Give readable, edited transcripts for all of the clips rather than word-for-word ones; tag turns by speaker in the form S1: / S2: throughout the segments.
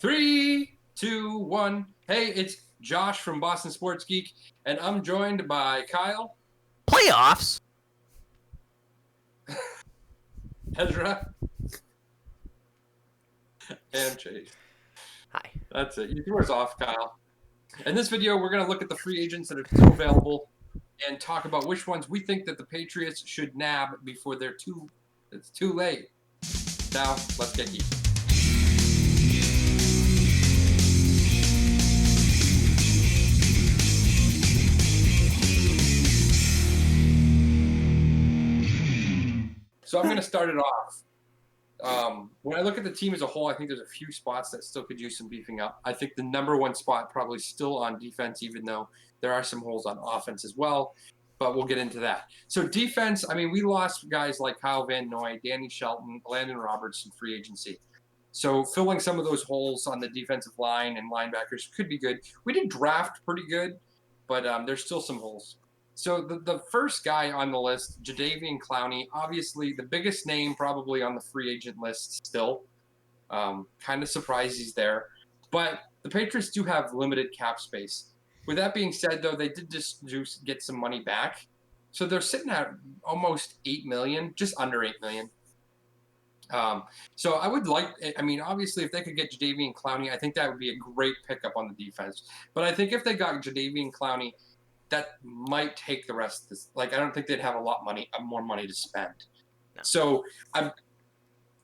S1: Three, two, one. Hey, it's Josh from Boston Sports Geek, and I'm joined by Kyle,
S2: Playoffs?
S1: Ezra, and Chase.
S2: Hi.
S1: That's it. Yours off, Kyle. In this video, we're going to look at the free agents that are still available and talk about which ones we think that the Patriots should nab before it's too late. Now, let's get geek. So I'm going to start it off. When I look at the team as a whole, I think there's a few spots that still could use some beefing up. I think the number one spot probably still on defense, even though there are some holes on offense as well. But we'll get into that. So defense, I mean, we lost guys like Kyle Van Noy, Danny Shelton, Landon Roberts in free agency. So filling some of those holes on the defensive line and linebackers could be good. We did draft pretty good, but there's still some holes. So the first guy on the list, Jadeveon Clowney, obviously the biggest name probably on the free agent list still. Kind of surprised he's there. But the Patriots do have limited cap space. With that being said, though, they did just get some money back. So they're sitting at almost $8 million, just under $8 million. So I would obviously, if they could get Jadeveon Clowney, I think that would be a great pickup on the defense. But I think if they got Jadeveon Clowney, that might take the rest of this. Like, I don't think they'd have more money to spend.
S2: No.
S1: So I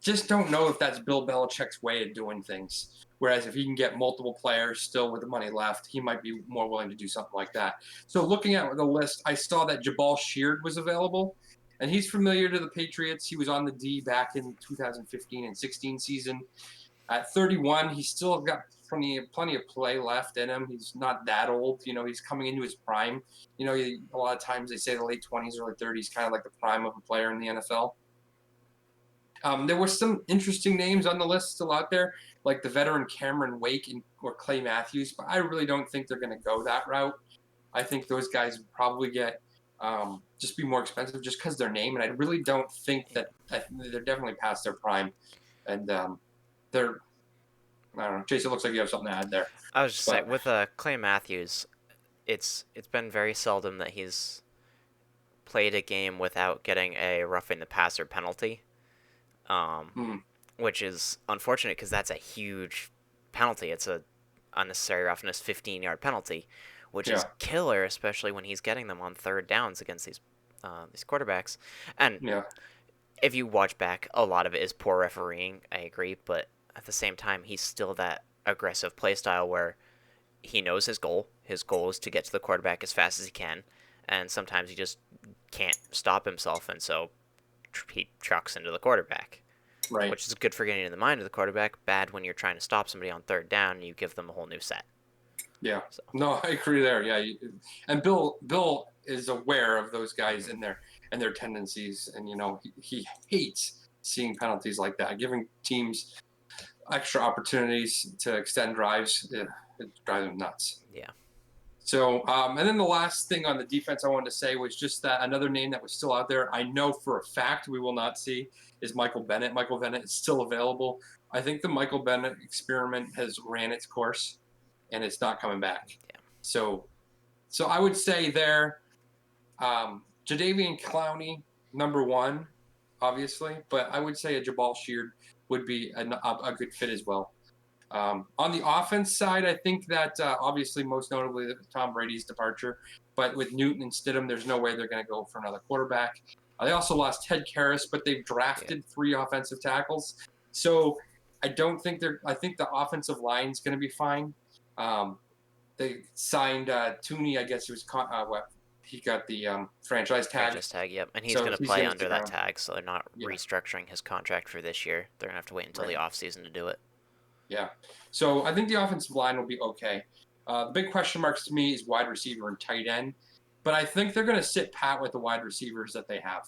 S1: just don't know if that's Bill Belichick's way of doing things. Whereas if he can get multiple players still with the money left, he might be more willing to do something like that. So looking at the list, I saw that Jabal Sheard was available, and he's familiar to the Patriots. He was on the D back in 2015 and 16 season. At 31, he's still got plenty of play left in him. He's not that old. He's coming into his prime. A lot of times they say the late 20s, early 30s, kind of like the prime of a player in the NFL. There were some interesting names on the list still out there, like the veteran Cameron Wake or Clay Matthews, but I really don't think they're going to go that route. I think those guys would probably get just be more expensive just because their name, and I really don't think that they're definitely past their prime, and they're. I don't know, Chase. It looks like you have something to add there.
S2: I was just saying, with Clay Matthews, it's been very seldom that he's played a game without getting a roughing the passer penalty, which is unfortunate because that's a huge penalty. It's a unnecessary roughness 15-yard penalty, which is killer, especially when he's getting them on third downs against these quarterbacks. And if you watch back, a lot of it is poor refereeing. I agree, but at the same time, he's still that aggressive play style where he knows his goal. His goal is to get to the quarterback as fast as he can, and sometimes he just can't stop himself, and so he trucks into the quarterback.
S1: Right.
S2: Which is good for getting in the mind of the quarterback, bad when you're trying to stop somebody on third down and you give them a whole new set.
S1: Yeah. So. No, I agree there. Yeah. And Bill is aware of those guys and their tendencies, and he hates seeing penalties like that, giving teams extra opportunities to extend drives. It drives him nuts.
S2: Yeah.
S1: So, and then the last thing on the defense I wanted to say was just that another name that was still out there, I know for a fact we will not see, is Michael Bennett. Michael Bennett is still available. I think the Michael Bennett experiment has ran its course, and it's not coming back.
S2: Yeah.
S1: So I would say there, Jadeveon Clowney, number one, obviously, but I would say a Jabal Sheard would be a good fit as well. On the offense side, I think that obviously most notably Tom Brady's departure, but with Newton and Stidham, there's no way they're going to go for another quarterback. They also lost Ted Karras, but they've drafted 3 offensive tackles. So I think the offensive line is going to be fine. They signed Tooney, I guess he was he got the franchise tag.
S2: Franchise tag, yep. And he's going to play under that tag, so they're not restructuring his contract for this year. They're going to have to wait until the offseason to do it.
S1: Yeah. So I think the offensive line will be okay. The big question marks to me is wide receiver and tight end. But I think they're going to sit pat with the wide receivers that they have.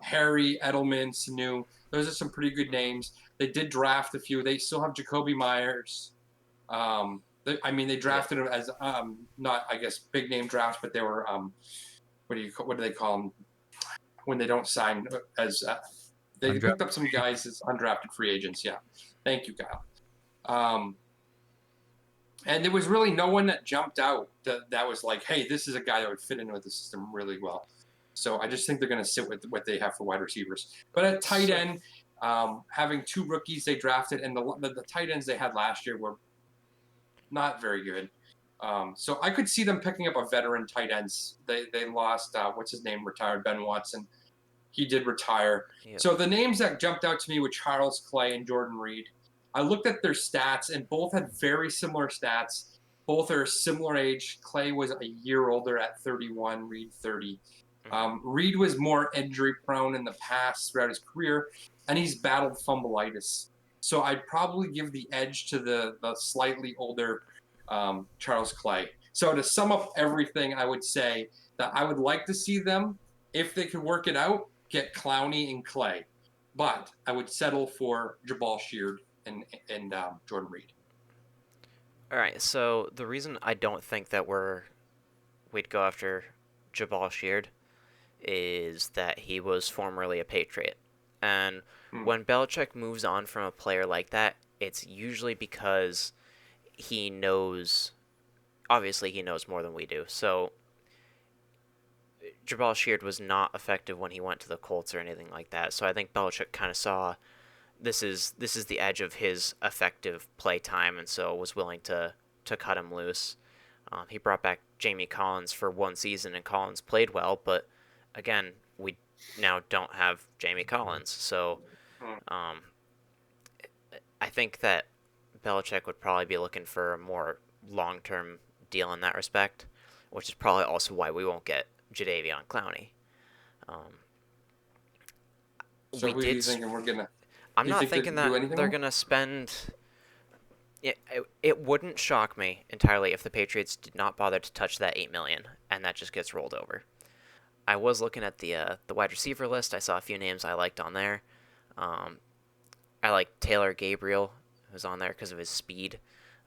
S1: Harry, Edelman, Sanu, those are some pretty good names. They did draft a few. They still have Jacoby Myers. They drafted him as not, I guess, big name drafts, but they were what do they call them when they don't sign as they picked up some guys as undrafted free agents. Yeah, thank you, Kyle. Um, and there was really no one that jumped out that was like, hey, this is a guy that would fit in with the system really well. So I just think they're going to sit with what they have for wide receivers. But at tight
S2: So
S1: end, having two rookies they drafted, and the tight ends they had last year were not very good. So I could see them picking up a veteran tight ends. They lost what's his name, retired Ben Watson. He did retire.
S2: yep.
S1: So the names that jumped out to me were Charles Clay and Jordan Reed. I looked at their stats, and both had very similar stats. Both are similar age. Clay was a year older at 31, Reed 30.
S2: Mhm.
S1: Reed was more injury prone in the past throughout his career, and he's battled fumbleitis. So I'd probably give the edge to the slightly older Charles Clay. So to sum up everything, I would say that I would like to see them, if they could work it out, get Clowney and Clay. But I would settle for Jabal Sheard and Jordan Reed.
S2: All right. So the reason I don't think that we'd go after Jabal Sheard is that he was formerly a Patriot, and
S1: Hmm.
S2: when Belichick moves on from a player like that, it's usually because he knows. Obviously, he knows more than we do. So Jabal Sheard was not effective when he went to the Colts or anything like that. So I think Belichick kind of saw this is the edge of his effective play time, and so was willing to cut him loose. He brought back Jamie Collins for one season, and Collins played well, but again, we now don't have Jamie Collins. So
S1: Hmm.
S2: um, I think that Belichick would probably be looking for a more long-term deal in that respect, which is probably also why we won't get Jadeveon Clowney. Um,
S1: So
S2: we
S1: who are you
S2: did.
S1: thinking we're gonna?
S2: I'm
S1: You
S2: not
S1: think
S2: thinking
S1: they'd do
S2: that
S1: anything
S2: they're
S1: with?
S2: gonna spend. It wouldn't shock me entirely if the Patriots did not bother to touch that 8 million, and that just gets rolled over. I was looking at the wide receiver list. I saw a few names I liked on there. Um, I like Taylor Gabriel, who's on there because of his speed.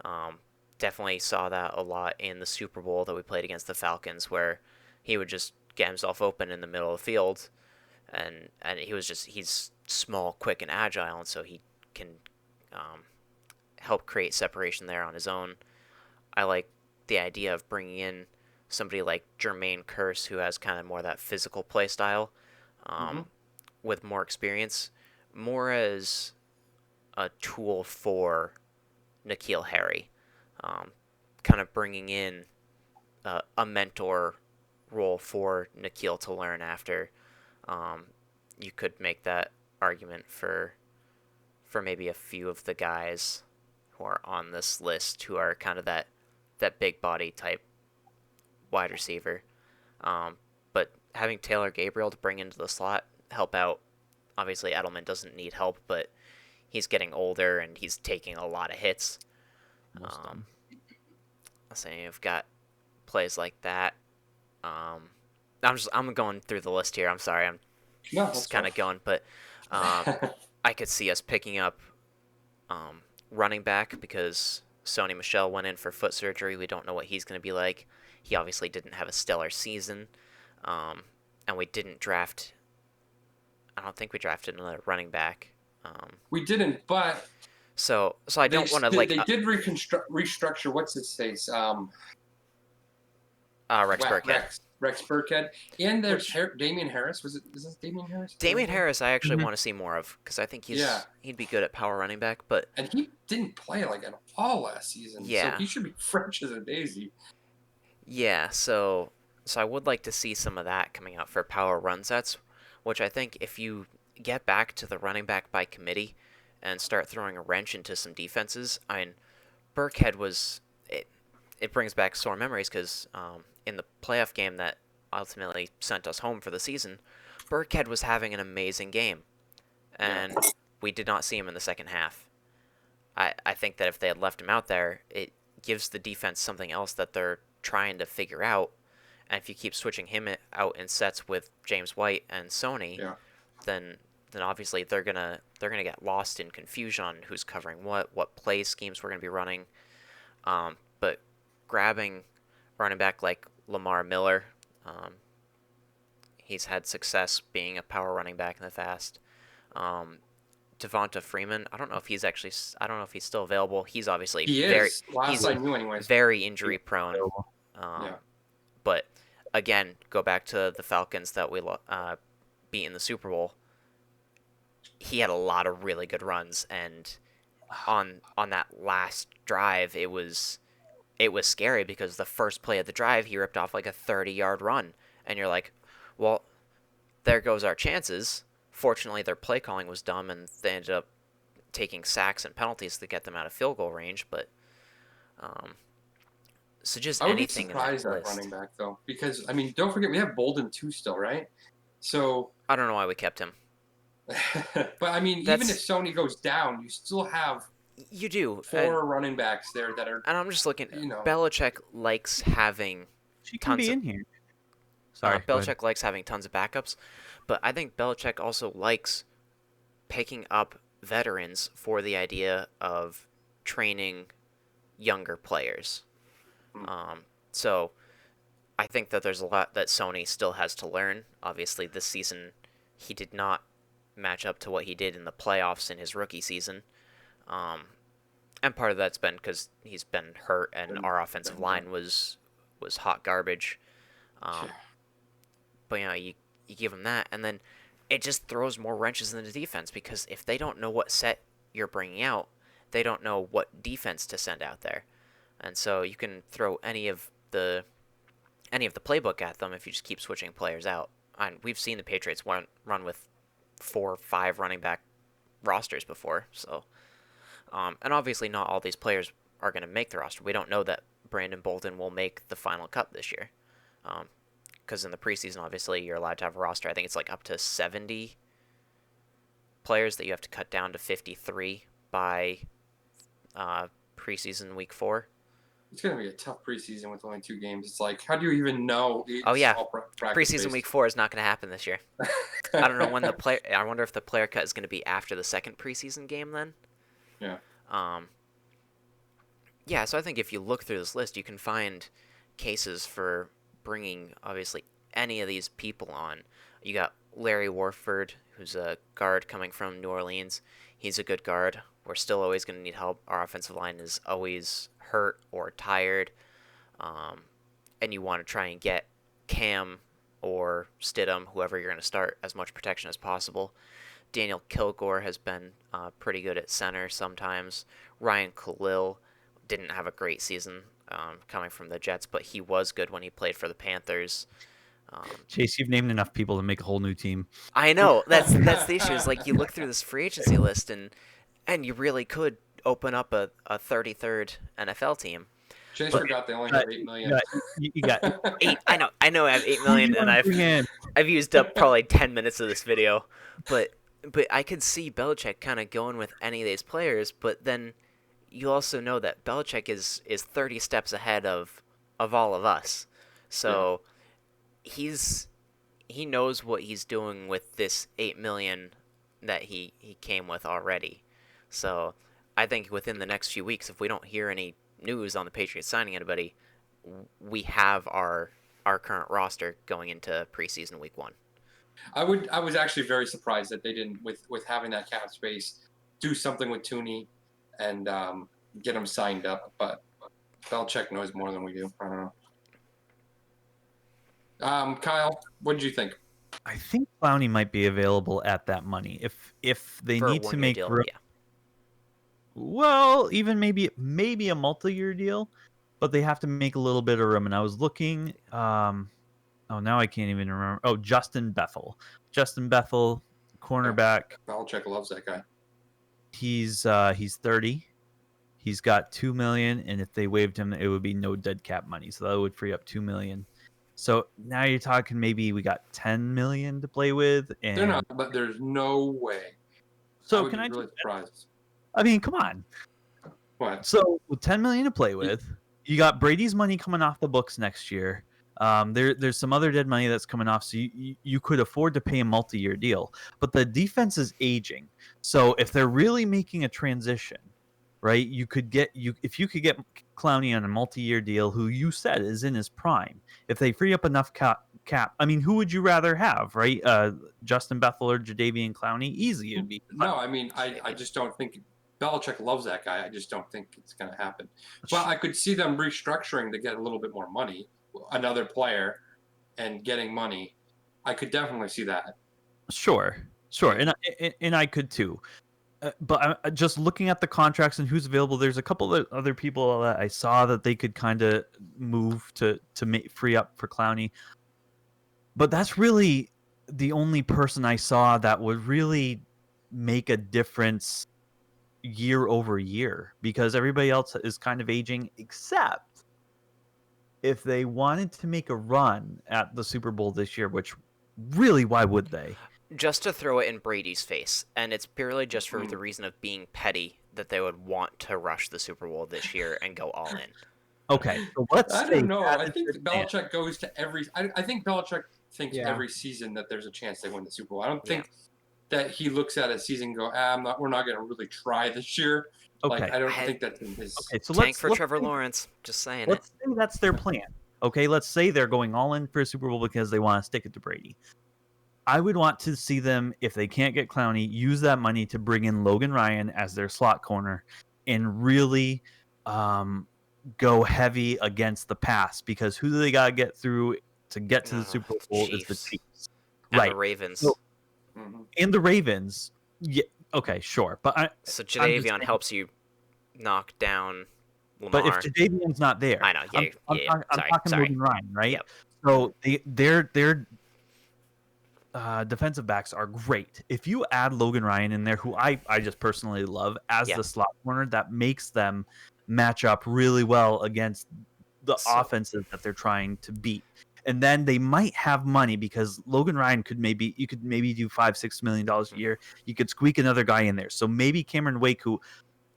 S2: Um, Definitely saw that a lot in the Super Bowl that we played against the Falcons, where he would just get himself open in the middle of the field, and he's small, quick, and agile, and so he can um, help create separation there on his own. I like the idea of bringing in somebody like Jermaine Curse, who has kind of more of that physical play style,
S1: Mm-hmm.
S2: um, with more experience, more as a tool for N'Keal Harry, um, kind of bringing in a mentor role for N'Keal to learn after. Um, you could make that argument for maybe a few of the guys who are on this list who are kind of that big body type wide receiver. Um, but having Taylor Gabriel to bring into the slot help out. Obviously, Edelman doesn't need help, but he's getting older and he's taking a lot of hits.
S3: Most
S2: Um,
S3: done.
S2: I'm saying you've got plays like that. Um, I'm going through the list here. I'm sorry, I'm
S1: No,
S2: just
S1: that's
S2: kind of going, but um,
S1: fine.
S2: I could see us picking up running back because Sony Michel went in for foot surgery. We don't know what he's going to be like. He obviously didn't have a stellar season, and we didn't draft. I don't think we drafted another running back.
S1: We didn't, but
S2: So I
S1: they
S2: don't want to
S1: they,
S2: like
S1: they did restructure. What's his face?
S2: Rex Burkhead,
S1: Rex Burkhead, and there's
S2: which
S1: Damian Harris. Is this Damian Harris? Is that
S2: Damian
S1: his name?
S2: Harris I actually
S3: Mhm.
S2: want to see more of because I think
S1: Yeah,
S2: he'd be good at power running back. But
S1: and he didn't play like at all last season, so
S2: yeah,
S1: he should be fresh as a daisy.
S2: yeah. So I would like to see some of that coming out for power run sets, which I think if you get back to the running back by committee and start throwing a wrench into some defenses, I mean Burkhead was it. It brings back sore memories because in the playoff game that ultimately sent us home for the season, Burkhead was having an amazing game,
S1: Yeah,
S2: and we did not see him in the second half. I think that if they had left him out there, it gives the defense something else that they're trying to figure out. And if you keep switching him out in sets with James White and Sony,
S1: yeah.
S2: then obviously they're gonna get lost in confusion on who's covering what play schemes we're gonna be running. But grabbing running back like Lamar Miller, um, he's had success being a power running back in the past. Um, Devonta Freeman. I don't know if he's actually. I don't know if he's still available. He's obviously
S1: He
S2: very.
S1: is. Last
S2: He's
S1: I knew, anyways.
S2: very injury prone.
S1: Yeah.
S2: But again, go back to the Falcons that we beat in the Super Bowl. He had a lot of really good runs, and on that last drive, it was scary because the first play of the drive, he ripped off like a 30-yard run, and you're like, well, there goes our chances. Fortunately, their play calling was dumb, and they ended up taking sacks and penalties to get them out of field goal range. But so just
S1: I would be
S2: anything in that
S1: surprised at
S2: list.
S1: running back though, because I mean, don't forget we have Bolden too still, right? So
S2: I don't know why we kept him.
S1: but I mean, even if Sony goes down, you still have
S2: you do
S1: 4 running backs there that are.
S2: And I'm just looking.
S1: You know,
S2: Belichick likes having.
S3: She can be in here. Sorry,
S2: Belichick likes having tons of backups, but I think Belichick also likes picking up veterans for the idea of training younger players. So I think that there's a lot that Sony still has to learn. Obviously, this season he did not match up to what he did in the playoffs in his rookie season. And part of that's been because he's been hurt, and our offensive line was hot garbage. But you give him that, and then it just throws more wrenches in the defense, because if they don't know what set you're bringing out, they don't know what defense to send out there, and so you can throw any of the playbook at them if you just keep switching players out. And we've seen the Patriots run with 4 or 5 running back rosters before, so. And obviously not all these players are going to make the roster. We don't know that Brandon Bolden will make the final cut this year. Because in the preseason, obviously, you're allowed to have a roster. I think it's like up to 70 players that you have to cut down to 53 by preseason week 4.
S1: It's going to be a tough preseason with only 2 games. It's like, how do you even know?
S2: Preseason week 4 is not going to happen this year. I don't know when the player. I wonder if the player cut is going to be after the second preseason game then.
S1: Yeah.
S2: Yeah, so I think if you look through this list, you can find cases for bringing, obviously, any of these people on. You got Larry Warford, who's a guard coming from New Orleans. He's a good guard. We're still always going to need help. Our offensive line is always hurt or tired. And you want to try and get Cam or Stidham, whoever you're going to start, as much protection as possible. Daniel Kilgore has been pretty good at center sometimes. Ryan Khalil didn't have a great season coming from the Jets, but he was good when he played for the Panthers.
S3: Chase, you've named enough people to make a whole new team.
S2: I know. That's the issue. Is like you look through this free agency list, and you really could open up a 33rd NFL team.
S1: Chase forgot they only have $8 million.
S3: You got
S2: 8. I know. I have $8 million, and I've used up probably 10 minutes of this video, but I could see Belichick kind of going with any of these players, but then you also know that Belichick is 30 steps ahead of all of us. So he knows what he's doing with this $8 million that he came with already. So I think within the next few weeks, if we don't hear any news on the Patriots signing anybody, we have our current roster going into preseason week 1.
S1: I was actually very surprised that they didn't, with having that cap space, do something with Tooney and get him signed up. But Belichick knows more than we do. I don't know. Kyle, what did you think?
S3: I think Clowney might be available at that money if they
S2: For
S3: need to make
S2: deal, yeah.
S3: Well, even maybe a multi-year deal, but they have to make a little bit of room. And I was looking. Now I can't even remember. Oh, Justin Bethel, cornerback.
S1: Belichick loves that guy.
S3: He's 30. He's got $2 million, and if they waived him, it would be no dead cap money. So that would free up $2 million. So now you're talking maybe we got $10 million to play with, and
S1: they're not. But there's no way.
S3: So
S1: I would be really surprised.
S3: I mean, come on.
S1: What?
S3: So with $10 million to play with, you got Brady's money coming off the books next year. There's some other dead money that's coming off, so you could afford to pay a multi-year deal. But the defense is aging, so if they're really making a transition, right? If you could get Clowney on a multi-year deal, who you said is in his prime. If they free up enough cap cap. I mean, who would you rather have, right? Justin Bethel or Jadeveon Clowney? Easy, it'd be
S1: No, I mean, I just don't think Belichick loves that guy. I just don't think it's going to happen. But I could see them restructuring to get a little bit more money, another player, and getting money. I could definitely see that.
S3: Sure, and I could too. But just looking at the contracts and who's available, there's a couple of other people that I saw that they could kind of move to free up for Clowney. But that's really the only person I saw that would really make a difference year over year, because everybody else is kind of aging, except if they wanted to make a run at the Super Bowl this year, which really, why would they?
S2: Just to throw it in Brady's face, and it's purely just for the reason of being petty that they would want to rush the Super Bowl this year and go all in.
S3: Okay, so let's.
S1: I don't know. I think Belichick goes to every. I think Belichick thinks every season that there's a chance they win the Super Bowl. I don't think that he looks at a season and go, we're not going to really try this year.
S3: Okay,
S1: like, I don't think that's in his.
S3: Okay, so
S2: tank for Trevor Lawrence. Just saying.
S3: Let's say that's their plan. Okay, let's say they're going all in for a Super Bowl because they want to stick it to Brady. I would want to see them, if they can't get Clowney, use that money to bring in Logan Ryan as their slot corner and really go heavy against the pass, because who do they got to get through to get to the Super Bowl is the Chiefs.
S2: And the Ravens.
S3: So, and the Ravens. Yeah, okay, sure. But
S2: so Jadeveon helps you knock down Lamar.
S3: But if Jadeveon's not there,
S2: I know.
S3: I'm talking
S2: sorry.
S3: Logan Ryan, right?
S2: Yep.
S3: So their defensive backs are great. If you add Logan Ryan in there, who I just personally love as the slot corner, that makes them match up really well against the offenses that they're trying to beat. And then they might have money, because Logan Ryan could maybe do $5-6 million a year. You could squeak another guy in there. So maybe Cameron Wake, who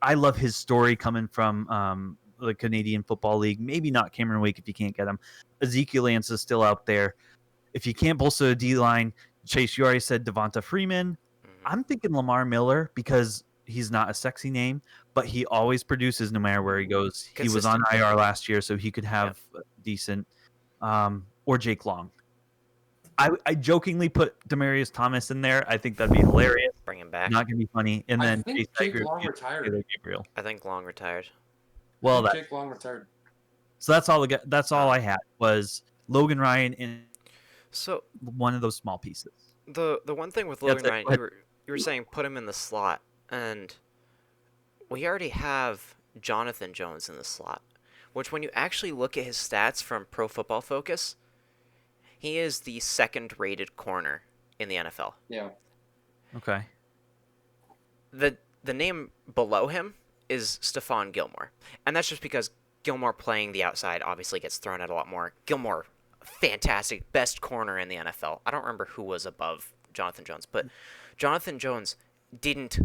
S3: I love his story coming from the Canadian Football League. Maybe not Cameron Wake if you can't get him. Ezekiel Lance is still out there. If you can't bolster a D-line, Chase, you already said Devonta Freeman. I'm thinking Lamar Miller, because he's not a sexy name, but he always produces no matter where he goes. He was on IR last year, so he could have decent. Or Jake Long. I jokingly put Demaryius Thomas in there. I think that'd be hilarious.
S2: Bring him back.
S3: Not going to be funny. And then
S1: Jake Long retired.
S3: Gabriel.
S2: I think Long retired.
S3: Well,
S1: Jake Long retired.
S3: So that's all I had was Logan Ryan in one of those small pieces.
S2: The one thing with Logan Ryan, you were saying put him in the slot, and we already have Jonathan Jones in the slot, which when you actually look at his stats from Pro Football Focus, he is the second-rated corner in the NFL.
S1: Yeah.
S3: Okay.
S2: The name below him is Stephon Gilmore, and that's just because Gilmore playing the outside obviously gets thrown out a lot more. Gilmore, fantastic, best corner in the NFL. I don't remember who was above Jonathan Jones, but Jonathan Jones didn't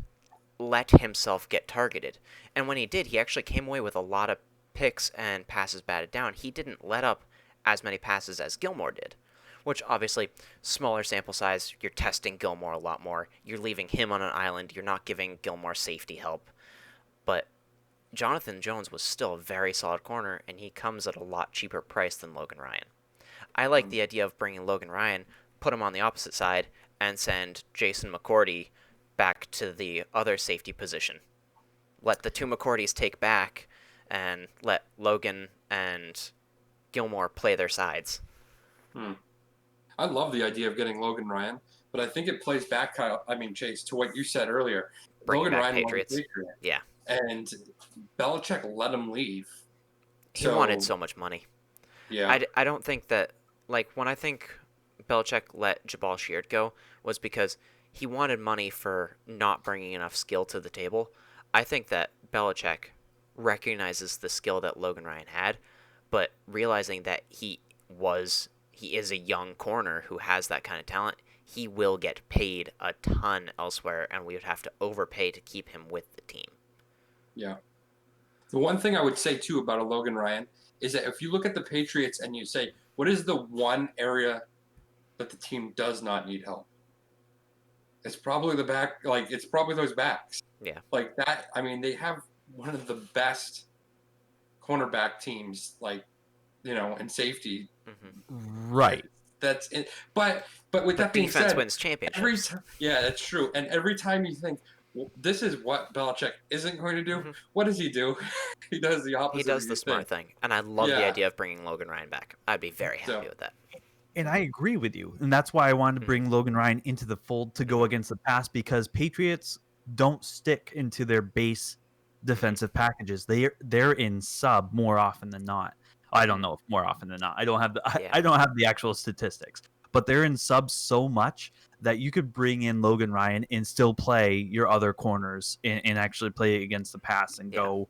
S2: let himself get targeted, and when he did, he actually came away with a lot of picks and passes batted down. He didn't let up as many passes as Gilmore did, which obviously, smaller sample size, you're testing Gilmore a lot more. You're leaving him on an island. You're not giving Gilmore safety help. But Jonathan Jones was still a very solid corner, and he comes at a lot cheaper price than Logan Ryan. I like the idea of bringing Logan Ryan, put him on the opposite side, and send Jason McCourty back to the other safety position. Let the two McCourtys take back, and let Logan and Gilmore play their sides.
S1: I love the idea of getting Logan Ryan, but I think it plays back, Chase, to what you said earlier.
S2: Bringing
S1: Logan
S2: back
S1: Ryan
S2: Patriots. Yeah.
S1: And Belichick let him leave.
S2: He wanted so much money.
S1: Yeah.
S2: I don't think that, when I think Belichick let Jabal Sheard go was because he wanted money for not bringing enough skill to the table. I think that Belichick recognizes the skill that Logan Ryan had, but realizing that he is a young corner who has that kind of talent, he will get paid a ton elsewhere, and we would have to overpay to keep him with the team.
S1: Yeah. The one thing I would say, too, about a Logan Ryan is that if you look at the Patriots and you say, what is the one area that the team does not need help? It's probably the back, it's probably those backs.
S2: Yeah.
S1: Like that, they have one of the best cornerback teams, in safety.
S3: Right.
S1: That's it. But with
S2: But
S1: that being
S2: defense
S1: said,
S2: wins championships.
S1: yeah, that's true. And every time you think, well, this is what Belichick isn't going to do,
S2: Mhm.
S1: what does he do? He does the opposite.
S2: He does
S1: of
S2: the
S1: you
S2: smart
S1: think.
S2: thing, and I love the
S1: Yeah.
S2: idea of bringing Logan Ryan back. I'd be very happy
S1: So
S2: with that.
S3: And I agree with you. And that's why I wanted to
S2: Mhm.
S3: bring Logan Ryan into the fold to go against the pass, because Patriots don't stick into their base defensive packages. They're in sub more often than not. I don't know if more often than not. I don't have the
S2: Yeah.
S3: I don't have the actual statistics, but they're in sub so much that you could bring in Logan Ryan and still play your other corners and actually play against the pass and
S2: Yeah.
S3: go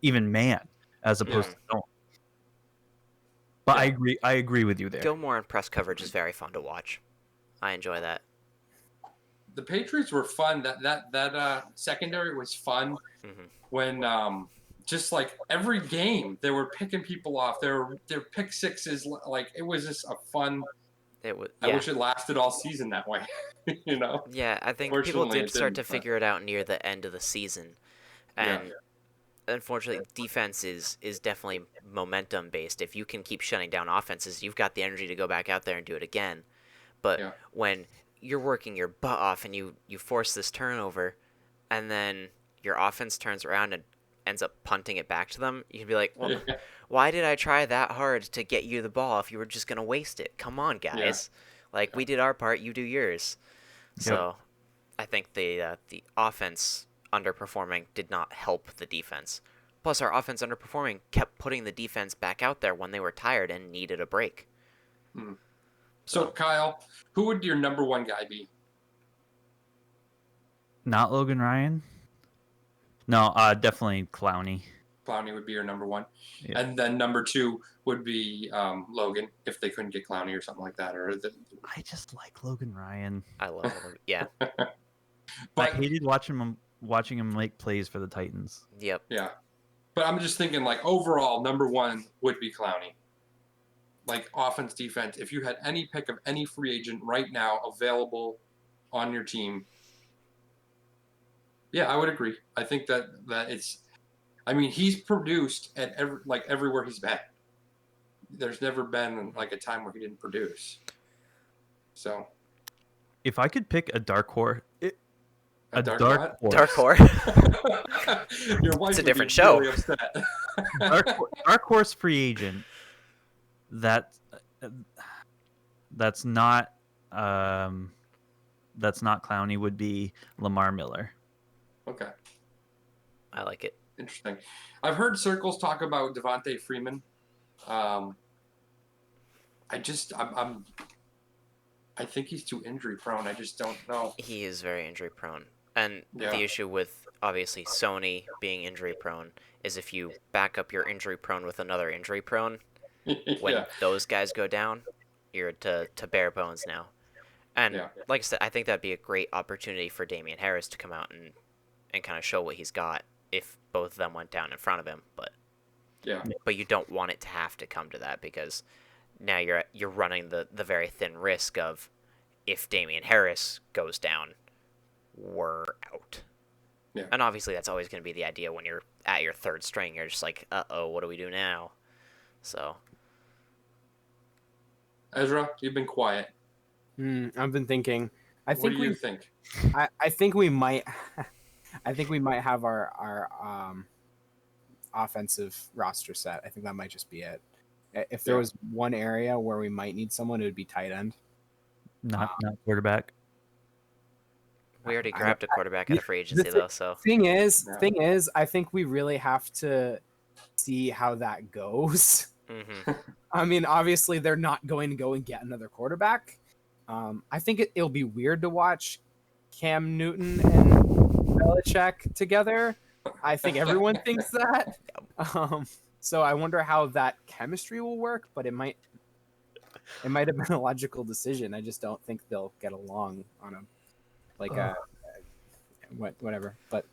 S3: even man as opposed
S2: Mhm.
S3: to zone. But
S1: Yeah.
S3: I agree with you there.
S2: Gilmore and press coverage is very fun to watch. I enjoy that.
S1: the Patriots were fun. That secondary was fun
S2: Mhm.
S1: when just like every game they were picking people off. Their pick sixes, like it was just a fun.
S2: It was
S1: I
S2: yeah.
S1: wish it lasted all season that way. you know.
S2: Yeah, I think people
S1: Fortunately,
S2: did
S1: it
S2: start
S1: didn't.
S2: to figure it out near the end of the season,
S1: Yeah.
S2: and unfortunately, defense is definitely momentum based. If you can keep shutting down offenses, you've got the energy to go back out there and do it again. But
S1: Yeah.
S2: when you're working your butt off and you force this turnover, and then your offense turns around and ends up punting it back to them, you can be like, well,
S1: Yeah.
S2: why did I try that hard to get you the ball if you were just gonna waste it? Come on, guys. Like we did our part, you do yours. So I think the offense underperforming did not help the defense. Plus, our offense underperforming kept putting the defense back out there when they were tired and needed a break.
S1: Hmm. So Kyle, who would your number one guy be?
S3: Not Logan Ryan. No, definitely Clowney.
S1: Clowney would be your number one,
S3: Yeah.
S1: and then number two would be Logan if they couldn't get Clowney or something like that.
S3: I just like Logan Ryan.
S2: I love it. Yeah.
S3: I
S1: But
S3: hated watching him make plays for the Titans.
S2: Yep.
S1: yeah, but I'm just thinking like overall number one would be Clowney. Like offense, defense. If you had any pick of any free agent right now available on your team, yeah, I would agree. I think that it's. I mean, he's produced at everywhere he's been. There's never been like a time where he didn't produce. So
S3: If I could pick a dark horse,
S1: a dark
S3: dark horse,
S2: Dark Horse.
S1: Your wife
S2: It's a
S1: would
S2: different
S1: be
S2: show.
S1: really upset.
S3: dark horse free agent that's not Clowney would be Lamar Miller.
S1: Okay,
S2: I like it.
S1: interesting. I've heard circles talk about Devontae Freeman. I think he's too injury prone. I just don't know.
S2: He is very injury prone. And
S1: Yeah.
S2: the issue with obviously Sony being injury prone is if you back up your injury prone with another injury prone, when
S1: Yeah.
S2: those guys go down, you're to bare bones now. And
S1: Yeah.
S2: like I said, I think that'd be a great opportunity for Damian Harris to come out and kind of show what he's got if both of them went down in front of him.
S1: Yeah.
S2: But you don't want it to have to come to that because now you're running the very thin risk of if Damian Harris goes down, we're out.
S1: Yeah.
S2: And obviously that's always going to be the idea when you're at your third string. You're just like, uh-oh, what do we do now? So.
S1: Ezra, you've been quiet.
S4: I've been thinking.
S1: What do you think?
S4: I think we might. I think we might have our offensive roster set. I think that might just be it. If there was one area where we might need someone, it would be tight end.
S3: Not quarterback.
S2: We already grabbed a quarterback out of free agency, though. So
S4: thing is, I think we really have to see how that goes.
S2: Mm-hmm.
S4: I mean, obviously, they're not going to go and get another quarterback. I think it'll be weird to watch Cam Newton and Belichick together. I think everyone thinks that. So I wonder how that chemistry will work, but it might have been a logical decision. I just don't think they'll get along on whatever. But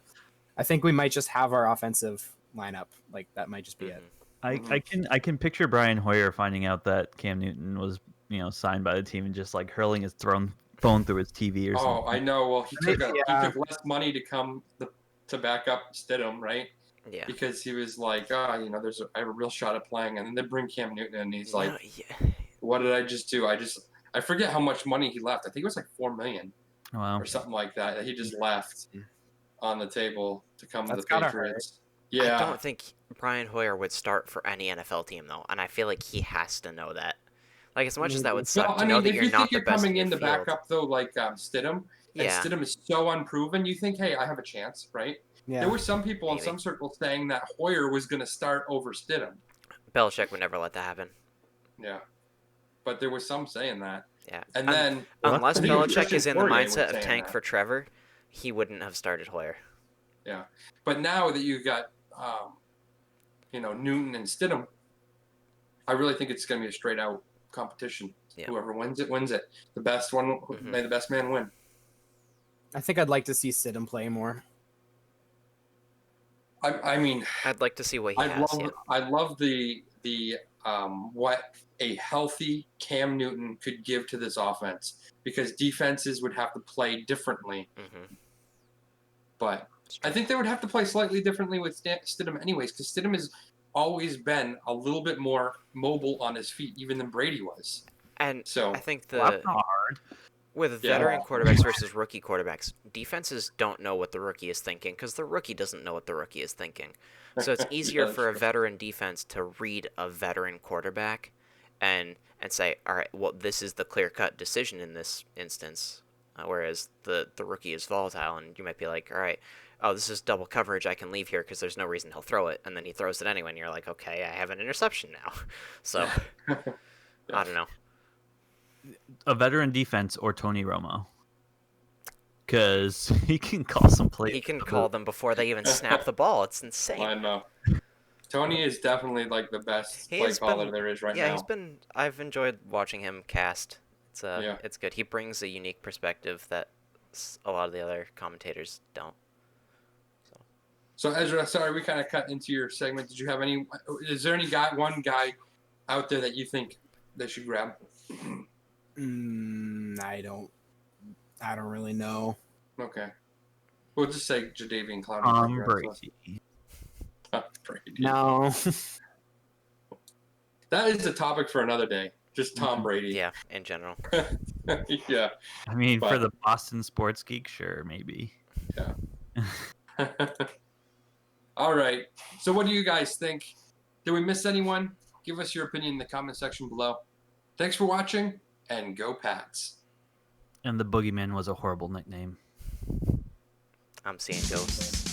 S4: I think we might just have our offensive lineup. Like that might just be it.
S3: I can picture Brian Hoyer finding out that Cam Newton was signed by the team and just like hurling his phone through his TV or something.
S1: Oh, I know. Well, he took less money to come to back up Stidham, right?
S2: Yeah.
S1: Because he was like, I have a real shot at playing, and then they bring Cam Newton, and he's like, what did I just do? I forget how much money he left. I think it was like $4 million
S3: Wow.
S1: or something like that he just left on the table to come to the
S4: gotta
S1: Patriots.
S2: I
S1: Yeah,
S2: don't think Brian Hoyer would start for any NFL team though, and I feel like he has to know that. Like as much as that would
S1: no,
S2: suck
S1: I
S2: to know
S1: mean,
S2: that
S1: if
S2: you're
S1: you
S2: not
S1: think
S2: the
S1: you're
S2: best
S1: coming in
S2: in
S1: the
S2: your field.
S1: backup though, like Stidham, and
S2: Yeah,
S1: Stidham is so unproven, you think, hey, I have a chance, right?
S4: Yeah.
S1: There were some people in
S2: Maybe.
S1: some circles saying that Hoyer was going to start over Stidham.
S2: Belichick would never let that happen.
S1: Yeah, but there was some saying that.
S2: Yeah,
S1: And then
S2: unless
S1: I think it was
S2: Belichick
S1: Christian
S2: is in the
S1: Poirier was
S2: mindset of
S1: saying
S2: tank
S1: that.
S2: for Trevor, he wouldn't have started Hoyer.
S1: Yeah, but now that you got Newton and Stidham, I really think it's going to be a straight out competition.
S2: Yeah.
S1: Whoever wins it, wins it. The best one, may the best man win.
S4: I think I'd like to see Stidham play more.
S1: I mean,
S2: I'd like to see what he has.
S1: I love the what a healthy Cam Newton could give to this offense, because defenses would have to play differently. But I think they would have to play slightly differently with Stidham anyways, because Stidham has always been a little bit more mobile on his feet, even than Brady was.
S2: And
S1: so
S2: I think
S3: That's not hard.
S2: with veteran quarterbacks versus rookie quarterbacks, defenses don't know what the rookie is thinking because the rookie doesn't know what the rookie is thinking. So it's easier for a veteran defense to read a veteran quarterback and say, all right, well, this is the clear-cut decision in this instance. Whereas the rookie is volatile, and you might be like, all right, oh, this is double coverage. I can leave here because there's no reason he'll throw it. And then he throws it anyway, and you're like, okay, I have an interception now. So, I don't know.
S3: A veteran defense or Tony Romo, because he can call some plays.
S2: He can call them before they even snap the ball. It's insane.
S1: I know. Tony is definitely like the best play caller there is right now.
S2: Yeah, I've enjoyed watching him cast. It's good. He brings a unique perspective that a lot of the other commentators don't.
S1: So Ezra, sorry, we kind of cut into your segment. Did you have any? Is there one guy out there that you think they should grab?
S4: I don't really know.
S1: Okay, we'll just say Jadeveon Clowney.
S3: Tom Brady.
S1: Tom Brady.
S4: No.
S1: That is a topic for another day. Just Tom Brady.
S2: Yeah, in general.
S1: Yeah.
S3: I mean, for the Boston Sports Geek, sure, maybe.
S1: Yeah. All right. So what do you guys think? Did we miss anyone? Give us your opinion in the comment section below. Thanks for watching, and go Pats.
S3: And the Boogeyman was a horrible nickname.
S2: I'm seeing ghosts.